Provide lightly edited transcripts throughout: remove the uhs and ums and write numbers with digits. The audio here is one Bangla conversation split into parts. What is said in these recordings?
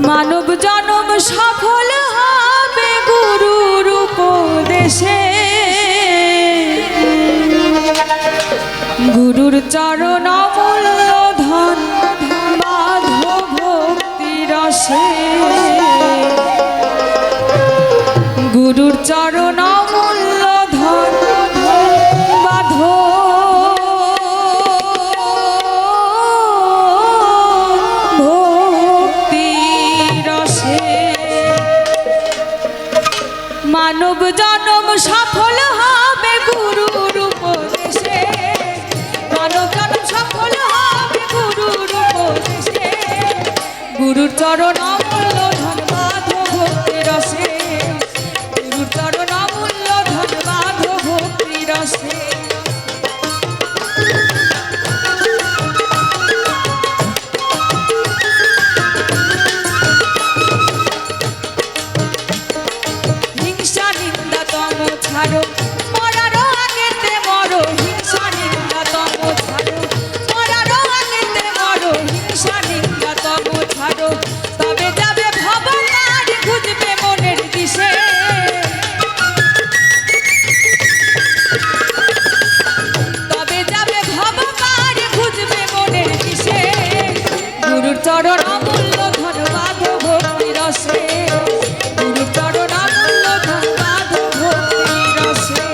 মানব জনম সফল হবে গুরুর উপদেশে, গুরুর চরণ অমূল্য ধন বাঁধো ভক্তি রসে, গুরুর চরণ অমূল্য ধন বাঁধো ভক্তি রসে। মানব জনম সফল হবে গুরুর উপদেশে, মানব জনম সফল হবে গুরুর উপদেশে, গুরুর চরণ অমূল্য ধন বাঁধো ভক্তি রসে, গুরুর চরণ অমূল্য ধন বাঁধো ভক্তি রসে। হিংসা নিন্দা তম ছাড়ো, মরারও আগেতে মরো, হিংসা নিন্দা তম ছাড়ো, মরারও আগেতে মরো, হিংসা নিন্দা তম ছাড়ো, তবে যাবে ভবতার খুঁজবে মনের দিশে, তবে যাবে ভবতার খুঁজবে মনের দিশে, গুরুর চরণ অমূল্য ধন বাঁধো ভক্তি রসে, গুরুর চরণ অমূল্য ধন বাঁধো ভক্তি রসে।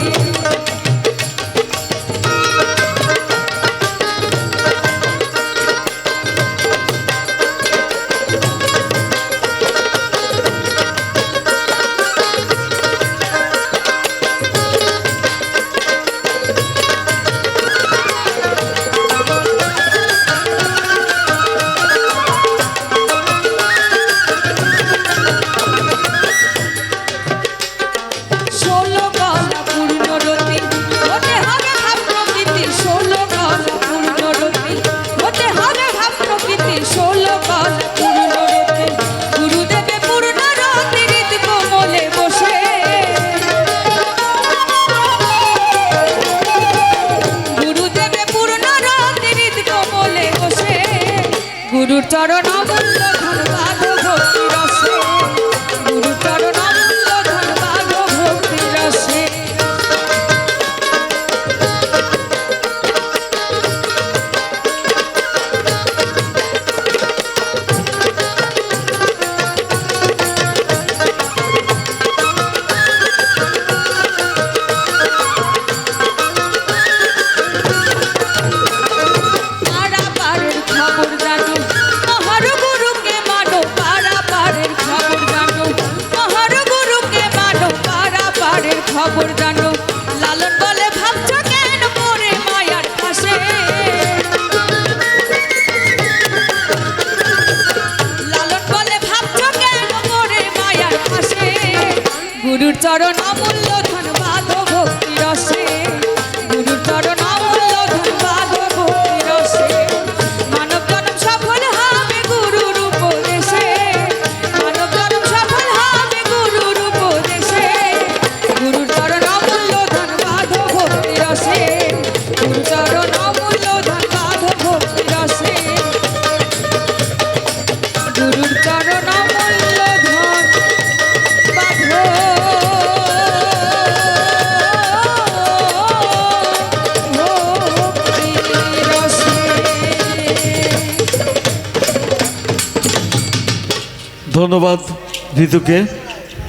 ষোলো গলা পূর্ণরতি হতে হবে ভাব প্রকৃতি, ষোলো গলা পূর্ণরতি হতে হবে ভাব প্রকৃতি, ষোলো গলা পূর্ণরতি, গুরুদেবে পূর্ণরতি হৃদ কোমলে বসে, গুরুদেবে পূর্ণরতি হৃদ কোমলে বসে, গুরুর চরণ অমূল্য ধন বাঁধো ভক্তি রসে, গুরুর চরণ অমূল্য ধন বাঁধো ভক্তি রসে। পারাপারের খবর জানো, মহার গুরুকে মানো, পারাপারের খবর জানো, মহার গুরুকে মানো, পারাপারের খবর জানো, লালন বলে ভাবছো কেন পরে মায়ার পাশে, লালন বলে ভাবছো কেন পরে মায়ার পাশে, গুরুর চরণ অমূল্য ধন বাঁধো ভক্তি রসে, গুরুর চরণ অমূল্য ধন বাঁধো ভক্তি রসে। মানব জনম সফল হবে গুরুর উপদেশে, মানব জনম সফল হবে গুরুর উপদেশে, গুরুর চরণ অমূল্য ধন বাঁধো ভক্তি রসে, গুরুর চরণ অমূল্য ধন বাঁধো ভক্তি রসে, গুরুর চরণ অমূল্য ধন বাঁধো ভক্তি রসে। ধন্যবাদ ঋতুকে।